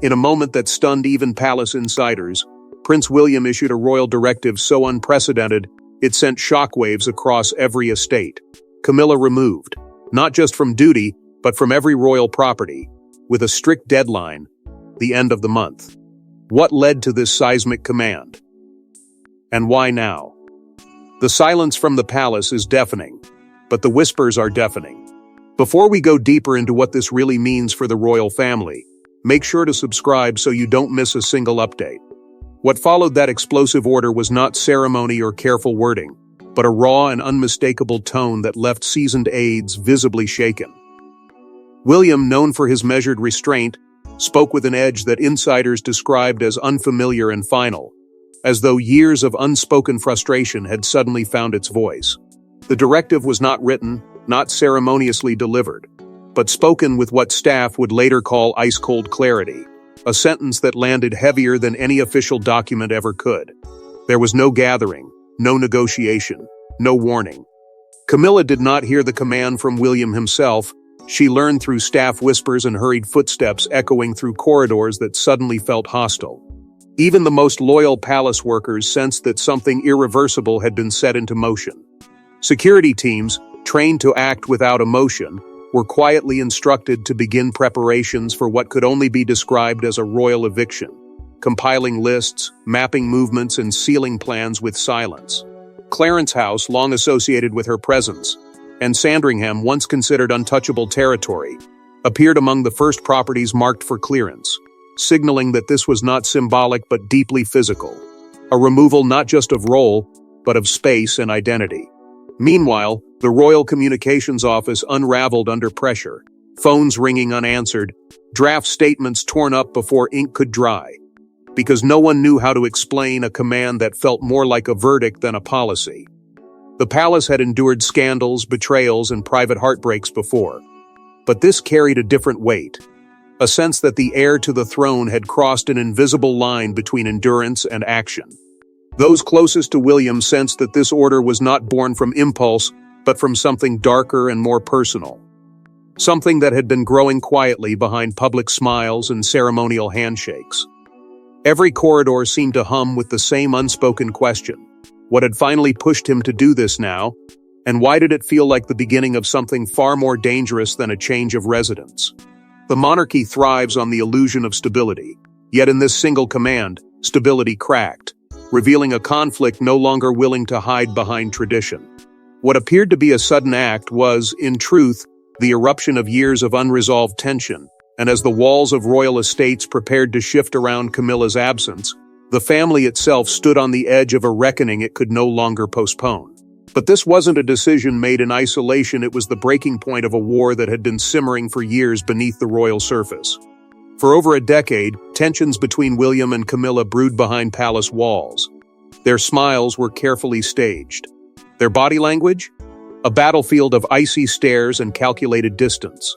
In a moment that stunned even palace insiders, Prince William issued a royal directive so unprecedented it sent shockwaves across every estate. Camilla removed, not just from duty, but from every royal property, with a strict deadline, the end of the month. What led to this seismic command? And why now? The silence from the palace is deafening, but the whispers are deafening. Before we go deeper into what this really means for the royal family, make sure to subscribe so you don't miss a single update. What followed that explosive order was not ceremony or careful wording, but a raw and unmistakable tone that left seasoned aides visibly shaken. William, known for his measured restraint, spoke with an edge that insiders described as unfamiliar and final, as though years of unspoken frustration had suddenly found its voice. The directive was not written, not ceremoniously delivered, but spoken with what staff would later call ice-cold clarity, a sentence that landed heavier than any official document ever could. There was no gathering, no negotiation, no warning. Camilla did not hear the command from William himself. She learned through staff whispers and hurried footsteps echoing through corridors that suddenly felt hostile. Even the most loyal palace workers sensed that something irreversible had been set into motion. Security teams, trained to act without emotion, were quietly instructed to begin preparations for what could only be described as a royal eviction, compiling lists, mapping movements, and sealing plans with silence. Clarence House, long associated with her presence, and Sandringham, once considered untouchable territory, appeared among the first properties marked for clearance, signaling that this was not symbolic but deeply physical, a removal not just of role, but of space and identity. Meanwhile, the Royal Communications Office unraveled under pressure, phones ringing unanswered, draft statements torn up before ink could dry, because no one knew how to explain a command that felt more like a verdict than a policy. The palace had endured scandals, betrayals, and private heartbreaks before, but this carried a different weight, a sense that the heir to the throne had crossed an invisible line between endurance and action. Those closest to William sensed that this order was not born from impulse, but from something darker and more personal. Something that had been growing quietly behind public smiles and ceremonial handshakes. Every corridor seemed to hum with the same unspoken question. What had finally pushed him to do this now, and why did it feel like the beginning of something far more dangerous than a change of residence? The monarchy thrives on the illusion of stability, yet in this single command, stability cracked, revealing a conflict no longer willing to hide behind tradition. What appeared to be a sudden act was, in truth, the eruption of years of unresolved tension, and as the walls of royal estates prepared to shift around Camilla's absence, the family itself stood on the edge of a reckoning it could no longer postpone. But this wasn't a decision made in isolation, it was the breaking point of a war that had been simmering for years beneath the royal surface. For over a decade, tensions between William and Camilla brewed behind palace walls. Their smiles were carefully staged. Their body language? A battlefield of icy stares and calculated distance.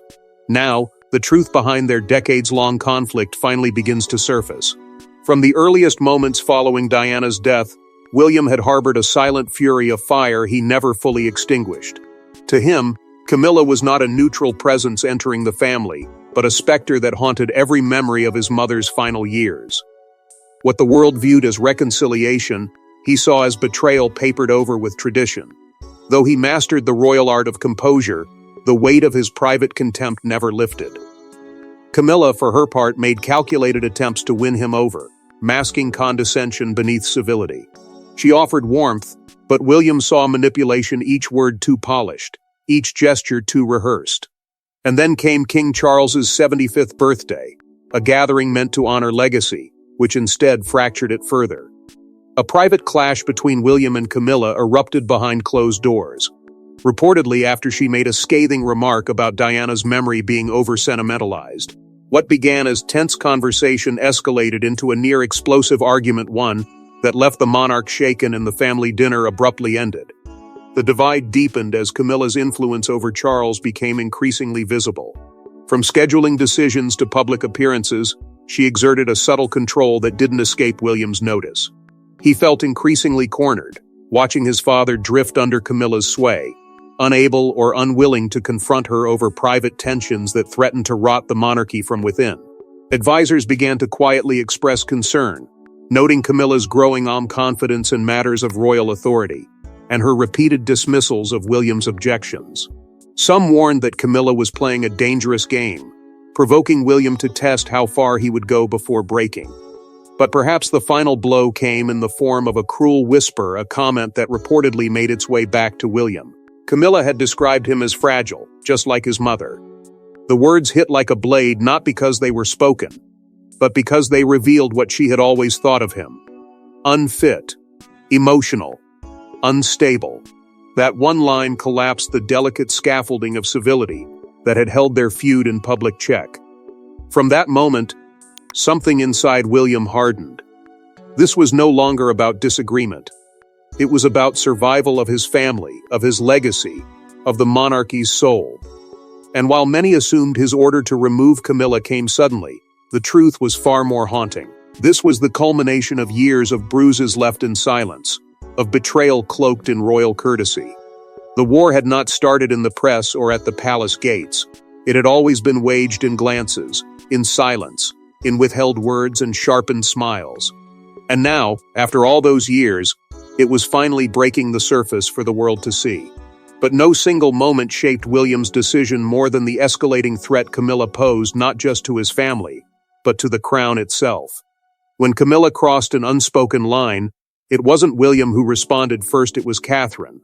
Now, the truth behind their decades-long conflict finally begins to surface. From the earliest moments following Diana's death, William had harbored a silent fury of fire he never fully extinguished. To him, Camilla was not a neutral presence entering the family, but a specter that haunted every memory of his mother's final years. What the world viewed as reconciliation, he saw as betrayal papered over with tradition. Though he mastered the royal art of composure, the weight of his private contempt never lifted. Camilla, for her part, made calculated attempts to win him over, masking condescension beneath civility. She offered warmth, but William saw manipulation, each word too polished, each gesture too rehearsed. And then came King Charles's 75th birthday, a gathering meant to honor legacy, which instead fractured it further. A private clash between William and Camilla erupted behind closed doors, reportedly after she made a scathing remark about Diana's memory being over-sentimentalized. What began as tense conversation escalated into a near-explosive argument, one that left the monarch shaken and the family dinner abruptly ended. The divide deepened as Camilla's influence over Charles became increasingly visible. From scheduling decisions to public appearances, she exerted a subtle control that didn't escape William's notice. He felt increasingly cornered, watching his father drift under Camilla's sway, unable or unwilling to confront her over private tensions that threatened to rot the monarchy from within. Advisors began to quietly express concern, noting Camilla's growing confidence in matters of royal authority, and her repeated dismissals of William's objections. Some warned that Camilla was playing a dangerous game, provoking William to test how far he would go before breaking. But perhaps the final blow came in the form of a cruel whisper, a comment that reportedly made its way back to William. Camilla had described him as fragile, just like his mother. The words hit like a blade not because they were spoken, but because they revealed what she had always thought of him. Unfit, emotional, unstable. That one line collapsed the delicate scaffolding of civility that had held their feud in public check. From that moment, something inside William hardened. This was no longer about disagreement. It was about survival of his family, of his legacy, of the monarchy's soul. And while many assumed his order to remove Camilla came suddenly, the truth was far more haunting. This was the culmination of years of bruises left in silence, of betrayal cloaked in royal courtesy. The war had not started in the press or at the palace gates. It had always been waged in glances, in silence, in withheld words and sharpened smiles. And now, after all those years, it was finally breaking the surface for the world to see. But no single moment shaped William's decision more than the escalating threat Camilla posed not just to his family, but to the crown itself. When Camilla crossed an unspoken line, it wasn't William who responded first, it was Catherine.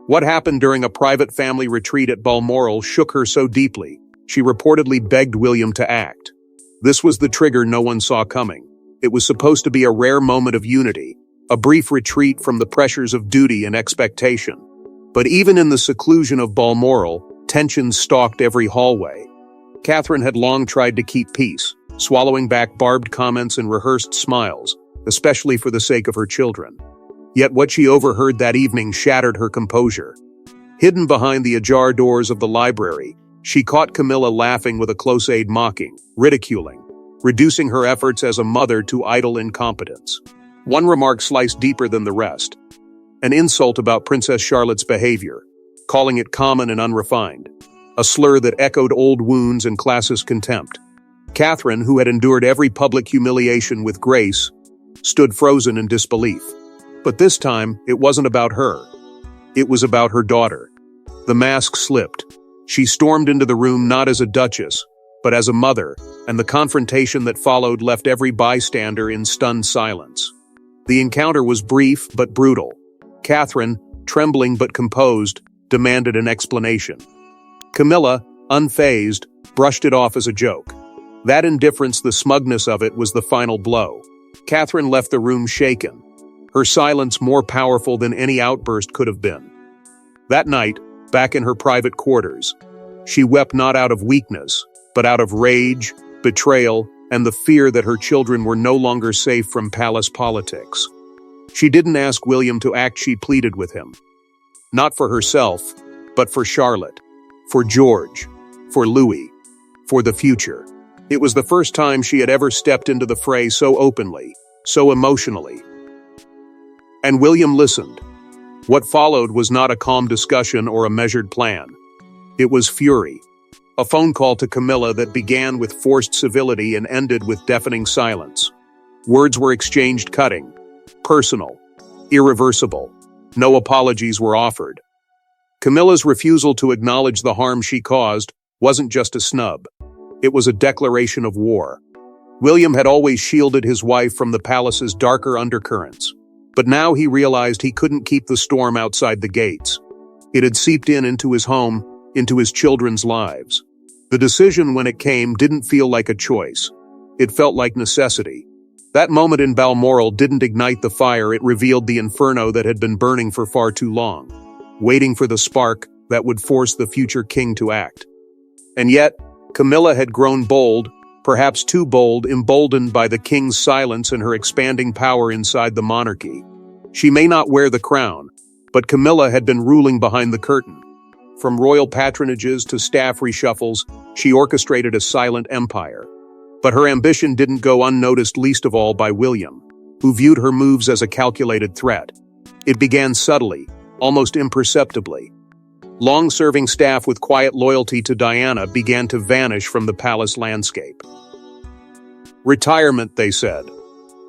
What happened during a private family retreat at Balmoral shook her so deeply, she reportedly begged William to act. This was the trigger no one saw coming. It was supposed to be a rare moment of unity, a brief retreat from the pressures of duty and expectation. But even in the seclusion of Balmoral, tensions stalked every hallway. Catherine had long tried to keep peace, swallowing back barbed comments and rehearsed smiles, especially for the sake of her children. Yet what she overheard that evening shattered her composure. Hidden behind the ajar doors of the library, she caught Camilla laughing with a close aide, mocking, ridiculing, reducing her efforts as a mother to idle incompetence. One remark sliced deeper than the rest. An insult about Princess Charlotte's behavior, calling it common and unrefined. A slur that echoed old wounds and classist contempt. Catherine, who had endured every public humiliation with grace, stood frozen in disbelief. But this time, it wasn't about her. It was about her daughter. The mask slipped. She stormed into the room not as a duchess, but as a mother, and the confrontation that followed left every bystander in stunned silence. The encounter was brief but brutal. Catherine, trembling but composed, demanded an explanation. Camilla, unfazed, brushed it off as a joke. That indifference, the smugness of it, was the final blow. Catherine left the room shaken, her silence more powerful than any outburst could have been. That night, back in her private quarters, she wept not out of weakness, but out of rage, betrayal, and the fear that her children were no longer safe from palace politics. She didn't ask William to act, she pleaded with him. Not for herself, but for Charlotte, for George, for Louis, for the future. It was the first time she had ever stepped into the fray so openly, so emotionally. And William listened. What followed was not a calm discussion or a measured plan. It was fury. A phone call to Camilla that began with forced civility and ended with deafening silence. Words were exchanged cutting, personal, irreversible. No apologies were offered. Camilla's refusal to acknowledge the harm she caused wasn't just a snub. It was a declaration of war. William had always shielded his wife from the palace's darker undercurrents, but now he realized he couldn't keep the storm outside the gates. It had seeped into his home, into his children's lives. The decision, when it came, didn't feel like a choice. It felt like necessity. That moment in Balmoral didn't ignite the fire, it revealed the inferno that had been burning for far too long, waiting for the spark that would force the future king to act. And yet, Camilla had grown bold, perhaps too bold, emboldened by the king's silence and her expanding power inside the monarchy. She may not wear the crown, but Camilla had been ruling behind the curtain. From royal patronages to staff reshuffles, she orchestrated a silent empire. But her ambition didn't go unnoticed, least of all by William, who viewed her moves as a calculated threat. It began subtly, almost imperceptibly. Long-serving staff with quiet loyalty to Diana began to vanish from the palace landscape. Retirement, they said.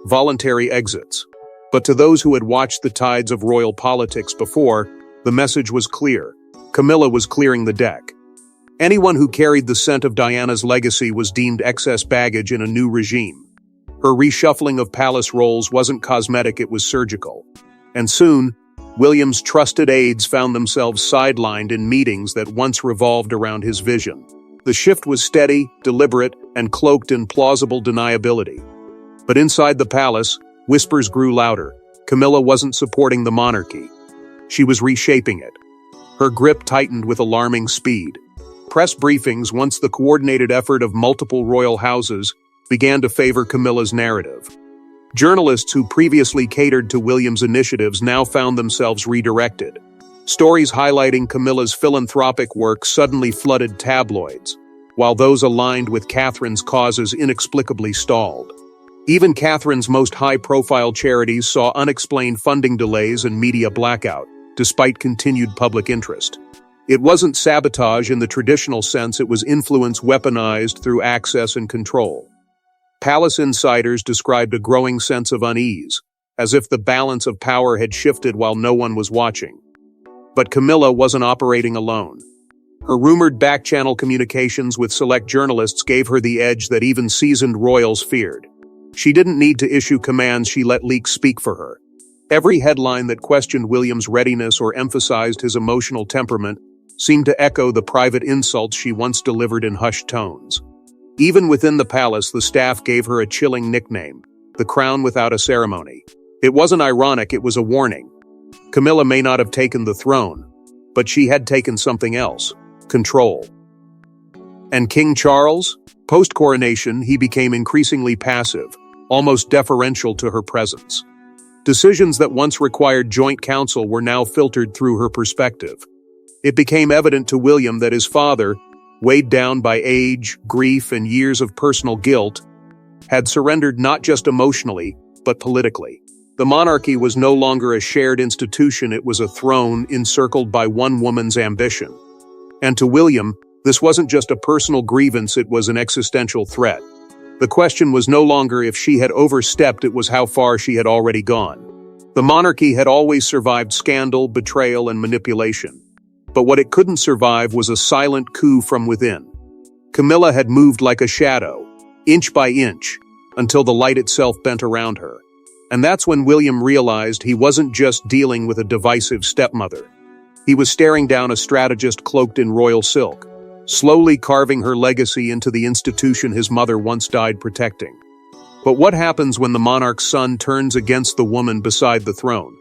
Voluntary exits. But to those who had watched the tides of royal politics before, the message was clear. Camilla was clearing the deck. Anyone who carried the scent of Diana's legacy was deemed excess baggage in a new regime. Her reshuffling of palace roles wasn't cosmetic, it was surgical. And soon, William's trusted aides found themselves sidelined in meetings that once revolved around his vision. The shift was steady, deliberate, and cloaked in plausible deniability. But inside the palace, whispers grew louder. Camilla wasn't supporting the monarchy. She was reshaping it. Her grip tightened with alarming speed. Press briefings, once the coordinated effort of multiple royal houses, began to favor Camilla's narrative. Journalists who previously catered to William's initiatives now found themselves redirected. Stories highlighting Camilla's philanthropic work suddenly flooded tabloids, while those aligned with Catherine's causes inexplicably stalled. Even Catherine's most high-profile charities saw unexplained funding delays and media blackout, despite continued public interest. It wasn't sabotage in the traditional sense, it was influence weaponized through access and control. Palace insiders described a growing sense of unease, as if the balance of power had shifted while no one was watching. But Camilla wasn't operating alone. Her rumored back-channel communications with select journalists gave her the edge that even seasoned royals feared. She didn't need to issue commands, she let leaks speak for her. Every headline that questioned William's readiness or emphasized his emotional temperament seemed to echo the private insults she once delivered in hushed tones. Even within the palace, the staff gave her a chilling nickname, the crown without a ceremony. It wasn't ironic, it was a warning. Camilla may not have taken the throne, but she had taken something else: control. And King Charles? Post-coronation, he became increasingly passive, almost deferential to her presence. Decisions that once required joint counsel were now filtered through her perspective. It became evident to William that his father, weighed down by age, grief, and years of personal guilt, had surrendered not just emotionally, but politically. The monarchy was no longer a shared institution, it was a throne encircled by one woman's ambition. And to William, this wasn't just a personal grievance, it was an existential threat. The question was no longer if she had overstepped, it was how far she had already gone. The monarchy had always survived scandal, betrayal, and manipulation. But what it couldn't survive was a silent coup from within. Camilla had moved like a shadow, inch by inch, until the light itself bent around her. And that's when William realized he wasn't just dealing with a divisive stepmother. He was staring down a strategist cloaked in royal silk, slowly carving her legacy into the institution his mother once died protecting. But what happens when the monarch's son turns against the woman beside the throne?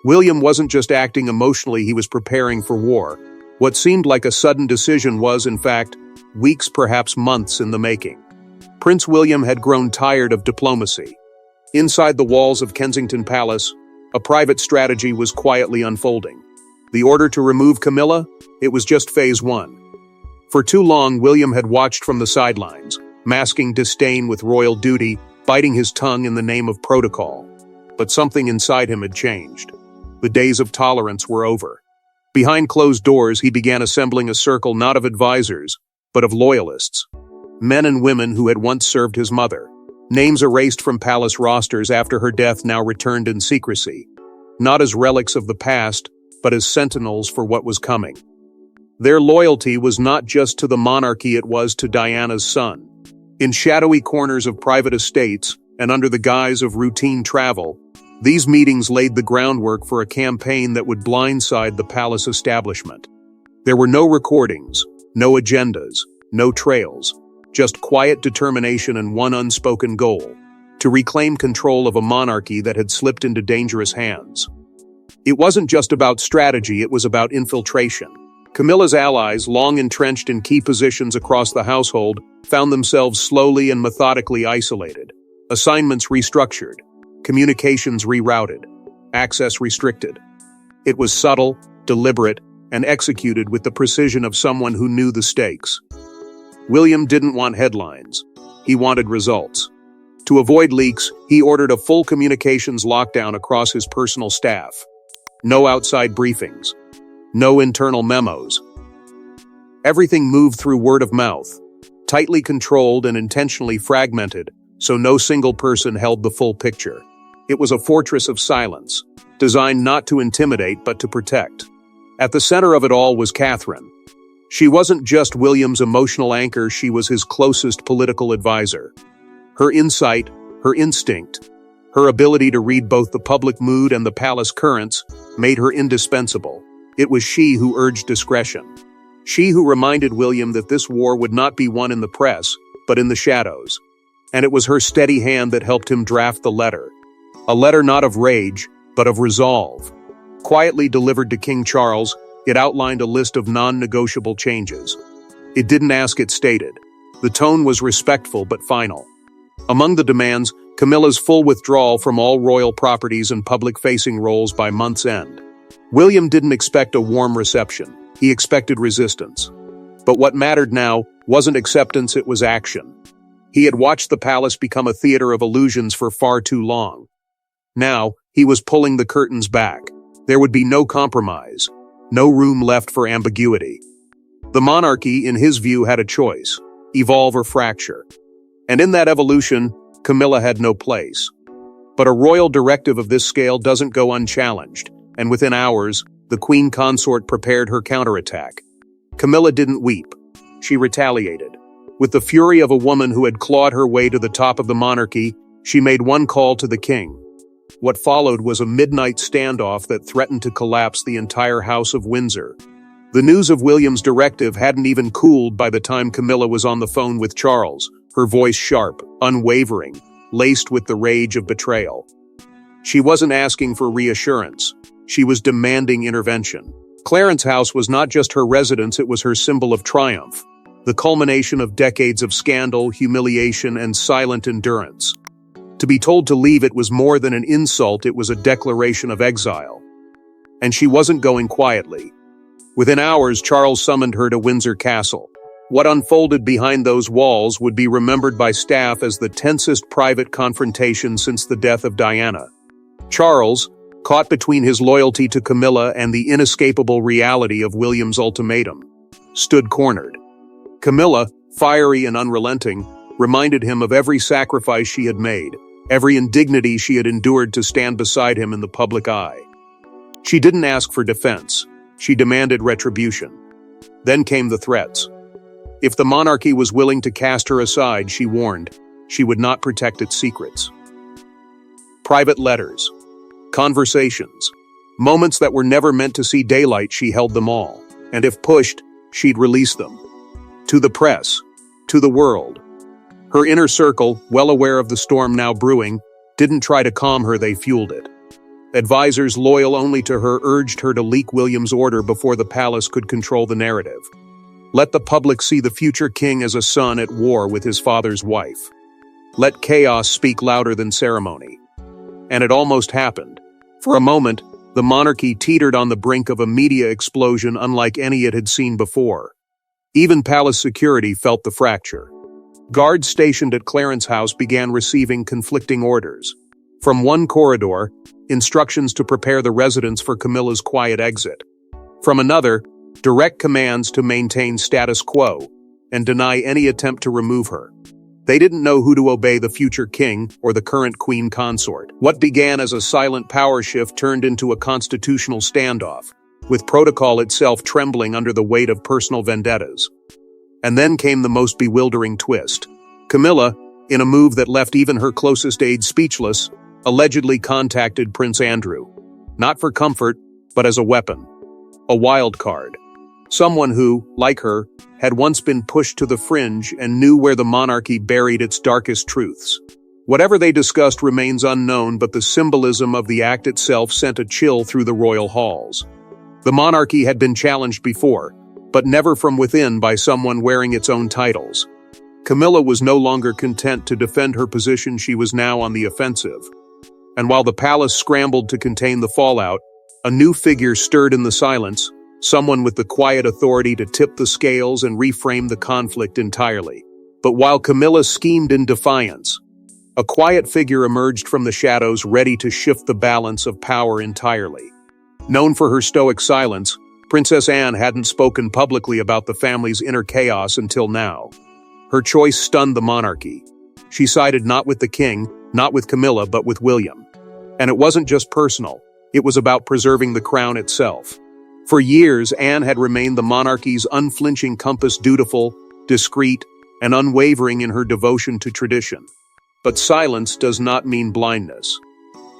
William wasn't just acting emotionally, he was preparing for war. What seemed like a sudden decision was, in fact, weeks, perhaps months in the making. Prince William had grown tired of diplomacy. Inside the walls of Kensington Palace, a private strategy was quietly unfolding. The order to remove Camilla? It was just phase one. For too long, William had watched from the sidelines, masking disdain with royal duty, biting his tongue in the name of protocol. But something inside him had changed. The days of tolerance were over. Behind closed doors, he began assembling a circle not of advisors, but of loyalists. Men and women who had once served his mother. Names erased from palace rosters after her death now returned in secrecy. Not as relics of the past, but as sentinels for what was coming. Their loyalty was not just to the monarchy, it was to Diana's son. In shadowy corners of private estates, and under the guise of routine travel, these meetings laid the groundwork for a campaign that would blindside the palace establishment. There were no recordings, no agendas, no trails, just quiet determination and one unspoken goal: to reclaim control of a monarchy that had slipped into dangerous hands. It wasn't just about strategy, it was about infiltration. Camilla's allies, long entrenched in key positions across the household, found themselves slowly and methodically isolated. Assignments restructured, communications rerouted, access restricted. It was subtle, deliberate, and executed with the precision of someone who knew the stakes. William didn't want headlines. He wanted results. To avoid leaks, he ordered a full communications lockdown across his personal staff. No outside briefings. No internal memos. Everything moved through word of mouth, tightly controlled and intentionally fragmented, so no single person held the full picture. It was a fortress of silence, designed not to intimidate but to protect. At the center of it all was Catherine. She wasn't just William's emotional anchor, she was his closest political advisor. Her insight, her instinct, her ability to read both the public mood and the palace currents made her indispensable. It was she who urged discretion. She who reminded William that this war would not be won in the press, but in the shadows. And it was her steady hand that helped him draft the letter. A letter not of rage, but of resolve. Quietly delivered to King Charles, it outlined a list of non-negotiable changes. It didn't ask, it stated. The tone was respectful but final. Among the demands, Camilla's full withdrawal from all royal properties and public-facing roles by month's end. William didn't expect a warm reception. He expected resistance. But what mattered now wasn't acceptance, it was action. He had watched the palace become a theater of illusions for far too long. Now, he was pulling the curtains back. There would be no compromise, no room left for ambiguity. The monarchy, in his view, had a choice: evolve or fracture. And in that evolution, Camilla had no place. But a royal directive of this scale doesn't go unchallenged, and within hours, the queen consort prepared her counterattack. Camilla didn't weep. She retaliated. With the fury of a woman who had clawed her way to the top of the monarchy, she made one call to the king. What followed was a midnight standoff that threatened to collapse the entire House of Windsor. The news of William's directive hadn't even cooled by the time Camilla was on the phone with Charles, her voice sharp, unwavering, laced with the rage of betrayal. She wasn't asking for reassurance. She was demanding intervention. Clarence House was not just her residence, it was her symbol of triumph, the culmination of decades of scandal, humiliation, and silent endurance. To be told to leave it was more than an insult, it was a declaration of exile. And she wasn't going quietly. Within hours, Charles summoned her to Windsor Castle. What unfolded behind those walls would be remembered by staff as the tensest private confrontation since the death of Diana. Charles, caught between his loyalty to Camilla and the inescapable reality of William's ultimatum, stood cornered. Camilla, fiery and unrelenting, reminded him of every sacrifice she had made, every indignity she had endured to stand beside him in the public eye. She didn't ask for defense. She demanded retribution. Then came the threats. If the monarchy was willing to cast her aside, she warned, she would not protect its secrets. Private letters, conversations, moments that were never meant to see daylight, she held them all. And if pushed, she'd release them. To the press, to the world. Her inner circle, well aware of the storm now brewing, didn't try to calm her, they fueled it. Advisors loyal only to her urged her to leak William's order before the palace could control the narrative. Let the public see the future king as a son at war with his father's wife. Let chaos speak louder than ceremony. And it almost happened. For a moment, the monarchy teetered on the brink of a media explosion unlike any it had seen before. Even palace security felt the fracture. Guards stationed at Clarence House began receiving conflicting orders. From one corridor, instructions to prepare the residents for Camilla's quiet exit. From another, direct commands to maintain status quo and deny any attempt to remove her. They didn't know who to obey, the future king or the current queen consort. What began as a silent power shift turned into a constitutional standoff, with protocol itself trembling under the weight of personal vendettas. And then came the most bewildering twist. Camilla, in a move that left even her closest aides speechless, allegedly contacted Prince Andrew. Not for comfort, but as a weapon. A wild card. Someone who, like her, had once been pushed to the fringe and knew where the monarchy buried its darkest truths. Whatever they discussed remains unknown, but the symbolism of the act itself sent a chill through the royal halls. The monarchy had been challenged before, but never from within by someone wearing its own titles. Camilla was no longer content to defend her position, she was now on the offensive. And while the palace scrambled to contain the fallout, a new figure stirred in the silence, someone with the quiet authority to tip the scales and reframe the conflict entirely. But while Camilla schemed in defiance, a quiet figure emerged from the shadows, ready to shift the balance of power entirely. Known for her stoic silence, Princess Anne hadn't spoken publicly about the family's inner chaos until now. Her choice stunned the monarchy. She sided not with the king, not with Camilla, but with William. And it wasn't just personal, it was about preserving the crown itself. For years, Anne had remained the monarchy's unflinching compass, dutiful, discreet, and unwavering in her devotion to tradition. But silence does not mean blindness.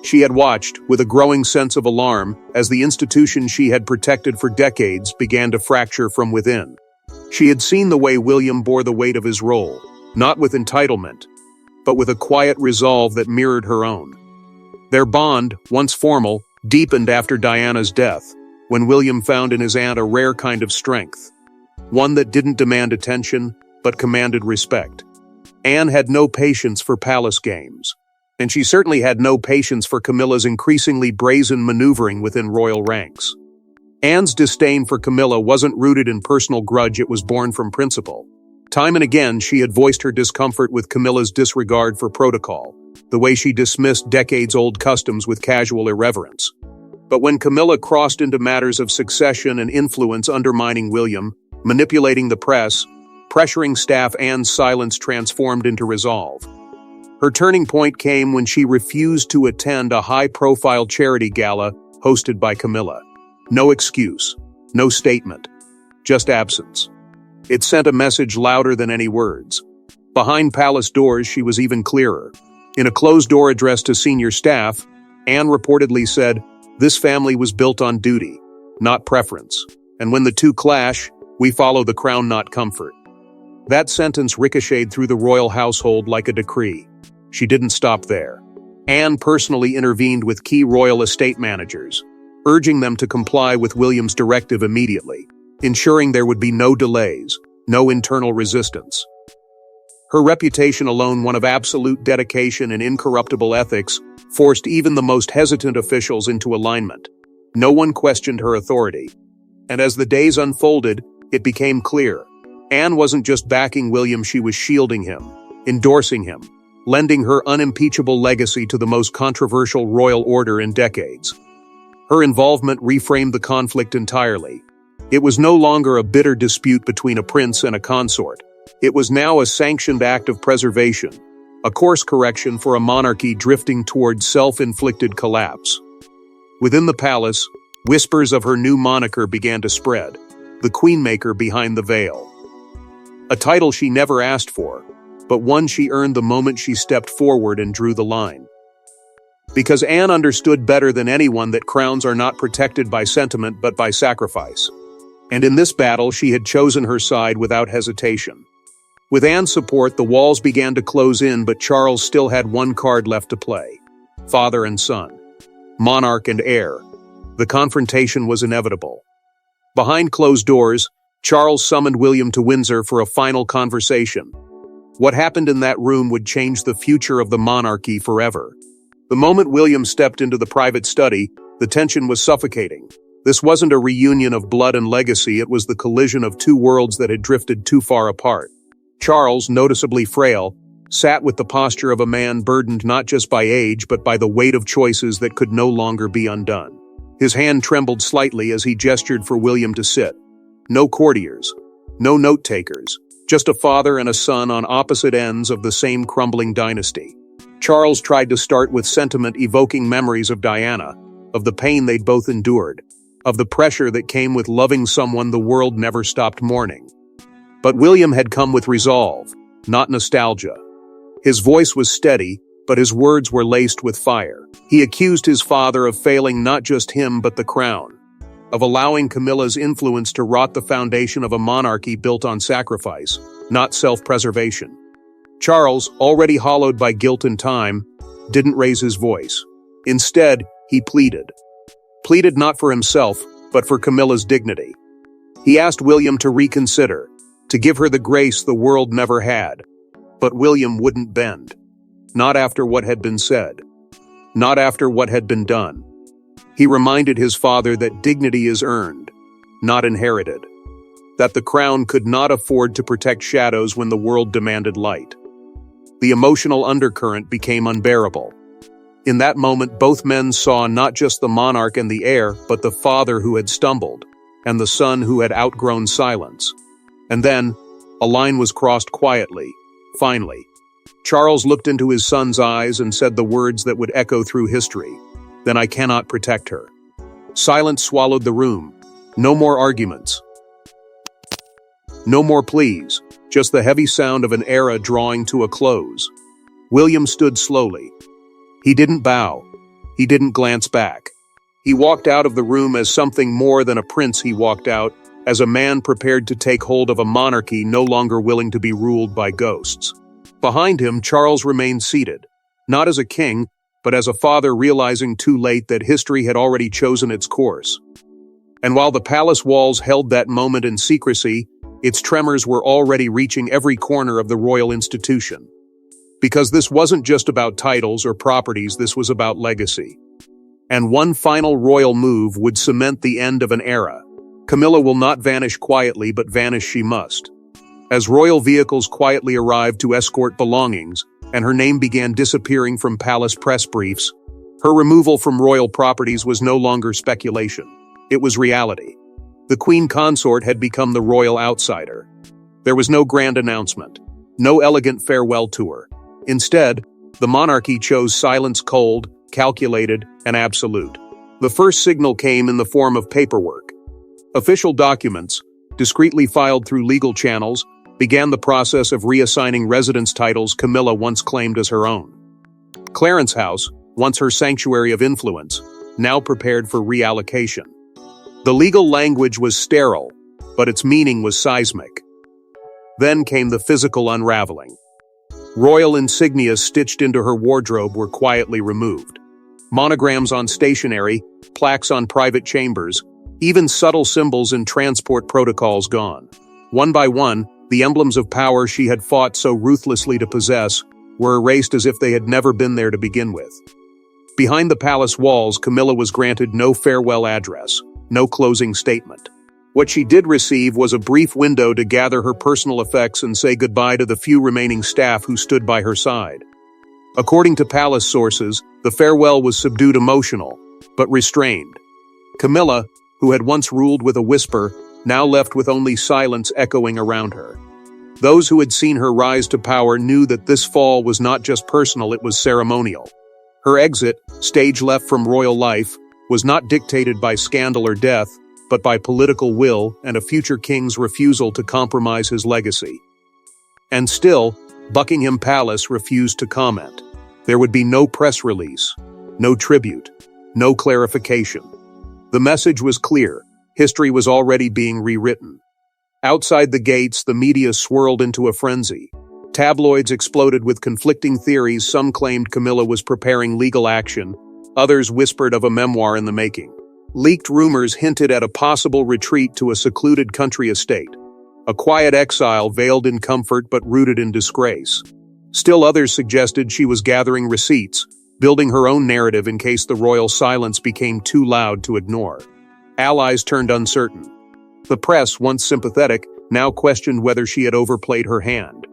She had watched, with a growing sense of alarm, as the institution she had protected for decades began to fracture from within. She had seen the way William bore the weight of his role, not with entitlement, but with a quiet resolve that mirrored her own. Their bond, once formal, deepened after Diana's death, when William found in his aunt a rare kind of strength, one that didn't demand attention, but commanded respect. Anne had no patience for palace games, and she certainly had no patience for Camilla's increasingly brazen maneuvering within royal ranks. Anne's disdain for Camilla wasn't rooted in personal grudge, it was born from principle. Time and again, she had voiced her discomfort with Camilla's disregard for protocol, the way she dismissed decades-old customs with casual irreverence. But when Camilla crossed into matters of succession and influence, undermining William, manipulating the press, pressuring staff, Anne's silence transformed into resolve. Her turning point came when she refused to attend a high-profile charity gala hosted by Camilla. No excuse, no statement, just absence. It sent a message louder than any words. Behind palace doors, she was even clearer. In a closed-door address to senior staff, Anne reportedly said, "This family was built on duty, not preference. And when the two clash, we follow the crown, not comfort." That sentence ricocheted through the royal household like a decree. She didn't stop there. Anne personally intervened with key royal estate managers, urging them to comply with William's directive immediately, ensuring there would be no delays, no internal resistance. Her reputation alone, one of absolute dedication and incorruptible ethics, forced even the most hesitant officials into alignment. No one questioned her authority. And as the days unfolded, it became clear. Anne wasn't just backing William, she was shielding him, endorsing him, lending her unimpeachable legacy to the most controversial royal order in decades. Her involvement reframed the conflict entirely. It was no longer a bitter dispute between a prince and a consort. It was now a sanctioned act of preservation, a course correction for a monarchy drifting toward self-inflicted collapse. Within the palace, whispers of her new moniker began to spread, the Queenmaker behind the veil. A title she never asked for, but one she earned the moment she stepped forward and drew the line. Because Anne understood better than anyone that crowns are not protected by sentiment but by sacrifice. And in this battle, she had chosen her side without hesitation. With Anne's support, the walls began to close in, but Charles still had one card left to play: father and son, monarch and heir. The confrontation was inevitable. Behind closed doors, Charles summoned William to Windsor for a final conversation. What happened in that room would change the future of the monarchy forever. The moment William stepped into the private study, the tension was suffocating. This wasn't a reunion of blood and legacy, it was the collision of two worlds that had drifted too far apart. Charles, noticeably frail, sat with the posture of a man burdened not just by age but by the weight of choices that could no longer be undone. His hand trembled slightly as he gestured for William to sit. No courtiers, no note-takers, just a father and a son on opposite ends of the same crumbling dynasty. Charles tried to start with sentiment, evoking memories of Diana, of the pain they'd both endured, of the pressure that came with loving someone the world never stopped mourning. But William had come with resolve, not nostalgia. His voice was steady, but his words were laced with fire. He accused his father of failing not just him but the crown, of allowing Camilla's influence to rot the foundation of a monarchy built on sacrifice, not self-preservation. Charles, already hollowed by guilt and time, didn't raise his voice. Instead, he pleaded. Pleaded not for himself, but for Camilla's dignity. He asked William to reconsider, to give her the grace the world never had. But William wouldn't bend. Not after what had been said. Not after what had been done. He reminded his father that dignity is earned, not inherited. That the crown could not afford to protect shadows when the world demanded light. The emotional undercurrent became unbearable. In that moment, both men saw not just the monarch and the heir, but the father who had stumbled, and the son who had outgrown silence. And then, a line was crossed quietly, finally. Charles looked into his son's eyes and said the words that would echo through history. Then I cannot protect her. Silence swallowed the room. No more arguments. No more pleas, just the heavy sound of an era drawing to a close. William stood slowly. He didn't bow. He didn't glance back. He walked out of the room as something more than a prince. He walked out as a man prepared to take hold of a monarchy no longer willing to be ruled by ghosts. Behind him, Charles remained seated, not as a king, but as a father realizing too late that history had already chosen its course. And while the palace walls held that moment in secrecy, its tremors were already reaching every corner of the royal institution. Because this wasn't just about titles or properties, this was about legacy. And one final royal move would cement the end of an era. Camilla will not vanish quietly, but vanish she must. As royal vehicles quietly arrived to escort belongings, and her name began disappearing from palace press briefs, her removal from royal properties was no longer speculation. It was reality. The queen consort had become the royal outsider. There was no grand announcement, no elegant farewell tour. Instead, the monarchy chose silence, cold, calculated, and absolute. The first signal came in the form of paperwork. Official documents, discreetly filed through legal channels, began the process of reassigning residence titles Camilla once claimed as her own. Clarence House, once her sanctuary of influence, now prepared for reallocation. The legal language was sterile, but its meaning was seismic. Then came the physical unraveling. Royal insignia stitched into her wardrobe were quietly removed. Monograms on stationery, plaques on private chambers, even subtle symbols in transport protocols gone. One by one, the emblems of power she had fought so ruthlessly to possess were erased as if they had never been there to begin with. Behind the palace walls, Camilla was granted no farewell address, no closing statement. What she did receive was a brief window to gather her personal effects and say goodbye to the few remaining staff who stood by her side. According to palace sources, the farewell was subdued, emotional, but restrained. Camilla, who had once ruled with a whisper, now left with only silence echoing around her. Those who had seen her rise to power knew that this fall was not just personal, it was ceremonial. Her exit, stage left from royal life, was not dictated by scandal or death, but by political will and a future king's refusal to compromise his legacy. And still, Buckingham Palace refused to comment. There would be no press release, no tribute, no clarification. The message was clear. History was already being rewritten. Outside the gates, the media swirled into a frenzy. Tabloids exploded with conflicting theories. Some claimed Camilla was preparing legal action. Others whispered of a memoir in the making. Leaked rumors hinted at a possible retreat to a secluded country estate. A quiet exile veiled in comfort but rooted in disgrace. Still others suggested she was gathering receipts, building her own narrative in case the royal silence became too loud to ignore. Allies turned uncertain. The press, once sympathetic, now questioned whether she had overplayed her hand.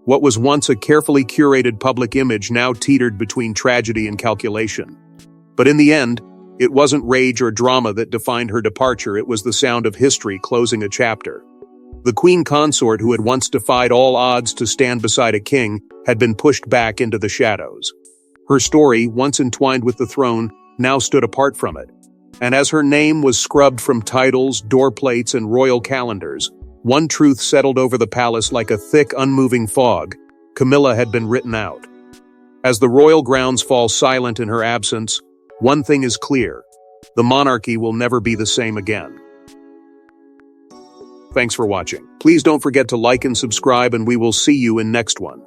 What was once a carefully curated public image now teetered between tragedy and calculation. But in the end, it wasn't rage or drama that defined her departure, it was the sound of history closing a chapter. The queen consort, who had once defied all odds to stand beside a king, had been pushed back into the shadows. Her story, once entwined with the throne, now stood apart from it. And as her name was scrubbed from titles, doorplates, and royal calendars, one truth settled over the palace like a thick, unmoving fog. Camilla had been written out. As the royal grounds fall silent in her absence, one thing is clear: the monarchy will never be the same again. Thanks for watching. Please don't forget to like and subscribe, and we will see you in next one.